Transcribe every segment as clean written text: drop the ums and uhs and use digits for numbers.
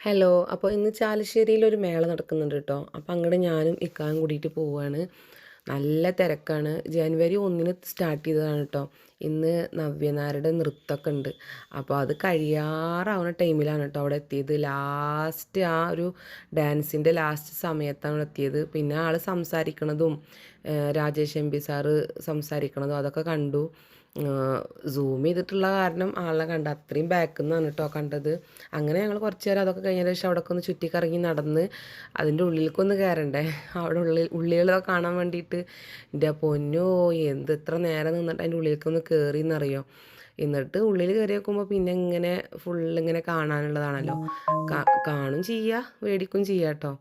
Hello. അപ്പോൾ ഇന്ന് ചാലശ്ശേരിയിലൊരു മേള നടക്കുന്നുണ്ട് കേട്ടോ. അപ്പോൾ അങ്ങോട്ട് ഞാനും ഇക്കായും കൂടിയിട്ട് പോവുകയാണ്. നല്ല തിരക്കാണ്. ജനുവരി 1-ന് സ്റ്റാർട്ട് ചെയ്തതാണ് കേട്ടോ. ഇന്ന് നവ്യനാരുടെ നൃത്തമൊക്കെ ഉണ്ട്. അപ്പോൾ അത് കഴിയാറാവുന്ന ടൈമിലാണ് കേട്ടോ അവിടെ എത്തിയത്. ലാസ്റ്റ് ആ ഒരു ഡാൻസിൻ്റെ ലാസ്റ്റ് സമയത്താണ് എത്തിയത്. പിന്നെ ആൾ സംസാരിക്കണതും രാജേഷ് എം പി സാറ് സംസാരിക്കണതും അതൊക്കെ കണ്ടു. സൂം ചെയ്തിട്ടുള്ള കാരണം ആളെ കണ്ട അത്രയും ബാക്കിൽ നിന്നാണ് കേട്ടോ കണ്ടത്. അങ്ങനെ ഞങ്ങൾ കുറച്ച് നേരം അതൊക്കെ കഴിഞ്ഞതിന് ശേഷം അവിടെയൊക്കെ ഒന്ന് ചുറ്റിക്കറങ്ങി നടന്ന് അതിൻ്റെ ഉള്ളിലേക്കൊന്ന് കയറണ്ടേ. അവിടെ ഉള്ളികളൊക്കെ കാണാൻ വേണ്ടിയിട്ട് എൻ്റെ പൊന്നോ എന്ത് ഇത്ര നേരം നിന്നിട്ട് അതിൻ്റെ ഉള്ളിലേക്കൊന്ന് കയറി എന്നറിയോ. എന്നിട്ട് ഉള്ളിൽ കയറി വെക്കുമ്പോൾ പിന്നെ ഇങ്ങനെ ഫുള്ളിങ്ങനെ കാണാനുള്ളതാണല്ലോ. കാണും ചെയ്യുക മേടിക്കും ചെയ്യുക കേട്ടോ.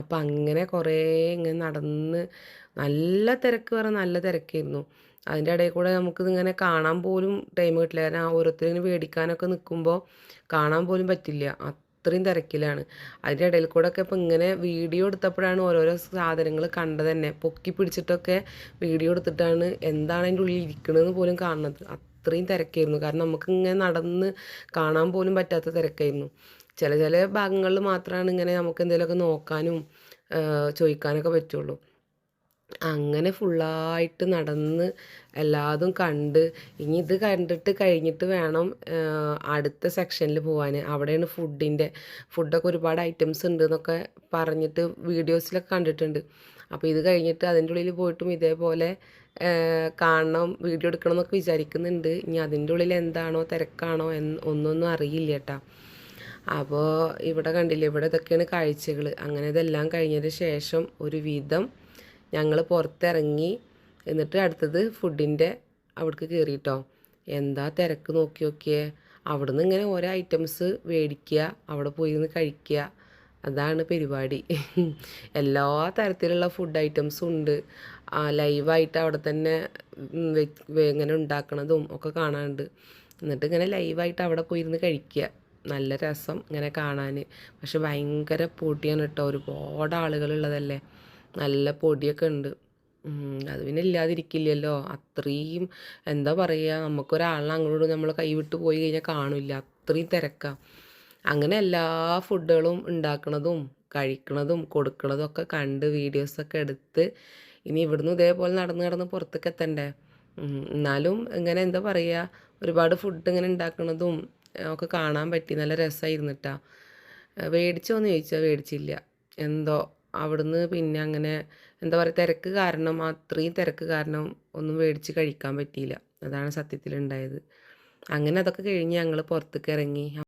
അപ്പം അങ്ങനെ കുറേ ഇങ്ങനെ നടന്ന് നല്ല തിരക്ക് പറഞ്ഞാൽ നല്ല തിരക്കായിരുന്നു. അതിൻ്റെ ഇടയിൽ കൂടെ നമുക്കിതിങ്ങനെ കാണാൻ പോലും ടൈം കിട്ടില്ല. കാരണം ഓരോരുത്തരിങ്ങനെ മേടിക്കാനൊക്കെ നിൽക്കുമ്പോൾ കാണാൻ പോലും പറ്റില്ല. അത്രയും തിരക്കിലാണ്. അതിൻ്റെ ഇടയിൽ കൂടെ ഒക്കെ ഇപ്പം ഇങ്ങനെ വീഡിയോ എടുത്തപ്പോഴാണ് ഓരോരോ സാധനങ്ങൾ കണ്ടത് തന്നെ. പൊക്കി പിടിച്ചിട്ടൊക്കെ വീഡിയോ എടുത്തിട്ടാണ് എന്താണ് അതിൻ്റെ ഉള്ളിൽ ഇരിക്കണമെന്ന് പോലും കാണുന്നത്. അത്രയും തിരക്കായിരുന്നു. കാരണം നമുക്കിങ്ങനെ നടന്ന് കാണാൻ പോലും പറ്റാത്ത തിരക്കായിരുന്നു. ചില ചില ഭാഗങ്ങളിൽ മാത്രമാണ് ഇങ്ങനെ നമുക്ക് എന്തെങ്കിലുമൊക്കെ നോക്കാനും ചോദിക്കാനൊക്കെ പറ്റുള്ളൂ. അങ്ങനെ ഫുള്ളായിട്ട് നടന്ന് എല്ലാതും കണ്ട് ഇനി ഇത് കണ്ടിട്ട് കഴിഞ്ഞിട്ട് വേണം അടുത്ത സെക്ഷനിൽ പോകാൻ. അവിടെയാണ് ഫുഡൊക്കെ ഒരുപാട് ഐറ്റംസ് ഉണ്ട് എന്നൊക്കെ പറഞ്ഞിട്ട് വീഡിയോസിലൊക്കെ കണ്ടിട്ടുണ്ട്. അപ്പോൾ ഇത് കഴിഞ്ഞിട്ട് അതിൻ്റെ ഉള്ളിൽ പോയിട്ടും ഇതേപോലെ കാണണം, വീഡിയോ എടുക്കണം എന്നൊക്കെ വിചാരിക്കുന്നുണ്ട്. ഇനി അതിൻ്റെ ഉള്ളിൽ എന്താണോ തിരക്കാണോ ഒന്നൊന്നും അറിയില്ല കേട്ടോ. അപ്പോൾ ഇവിടെ കണ്ടില്ലേ, ഇവിടെ ഇതൊക്കെയാണ് കാഴ്ചകൾ. അങ്ങനെ ഇതെല്ലാം കഴിഞ്ഞതിന് ശേഷം ഒരു വിധം ഞങ്ങൾ പുറത്തിറങ്ങി. എന്നിട്ട് അടുത്തത് ഫുഡിൻ്റെ അവിടേക്ക് കയറിയിട്ടോ. എന്താ തിരക്ക് നോക്കി നോക്കിയേ. അവിടുന്ന് ഇങ്ങനെ ഓരോ ഐറ്റംസ് മേടിക്കുക, അവിടെ പോയി ഇരുന്ന് കഴിക്കുക, അതാണ് പരിപാടി. എല്ലാ തരത്തിലുള്ള ഫുഡ് ഐറ്റംസും ഉണ്ട്. ലൈവായിട്ട് അവിടെ തന്നെ ഇങ്ങനെ ഉണ്ടാക്കണതും ഒക്കെ കാണാനുണ്ട്. എന്നിട്ട് ഇങ്ങനെ ലൈവായിട്ട് അവിടെ പോയിരുന്ന് കഴിക്കുക. നല്ല രസം ഇങ്ങനെ കാണാൻ. പക്ഷെ ഭയങ്കര പൊടിയാണ് കേട്ടോ. ഒരുപാട് ആളുകളുള്ളതല്ലേ, നല്ല പൊടിയൊക്കെ ഉണ്ട്. അത് പിന്നെ ഇല്ലാതിരിക്കില്ലല്ലോ. അത്രയും എന്താ പറയുക, നമുക്കൊരാളിനെ അങ്ങോട്ട് നമ്മൾ കൈവിട്ട് പോയി കഴിഞ്ഞാൽ കാണില്ല, അത്രയും തിരക്കാണ്. അങ്ങനെ എല്ലാ ഫുഡുകളും ഉണ്ടാക്കണതും കഴിക്കണതും കൊടുക്കണതും ഒക്കെ കണ്ട് വീഡിയോസൊക്കെ എടുത്ത് ഇനി ഇവിടുന്ന് ഇതേപോലെ നടന്ന് നടന്ന് പുറത്തേക്ക് എത്തണ്ടേ. എന്നാലും ഇങ്ങനെ എന്താ പറയുക, ഒരുപാട് ഫുഡ് ഇങ്ങനെ ഉണ്ടാക്കണതും ഒക്കെ കാണാൻ പറ്റി. നല്ല രസമായിരുന്നു കേട്ടോ. മേടിച്ചോന്ന് ചോദിച്ചാൽ മേടിച്ചില്ല. എന്തോ അവിടുന്ന് പിന്നെ അങ്ങനെ എന്താ പറയുക, തിരക്ക് കാരണം, അത്രയും തിരക്ക് കാരണം ഒന്നും മേടിച്ച് കഴിക്കാൻ പറ്റിയില്ല. അതാണ് സത്യത്തിലുണ്ടായത്. അങ്ങനെ അതൊക്കെ കഴിഞ്ഞ് ഞങ്ങൾ പുറത്തേക്ക് ഇറങ്ങി.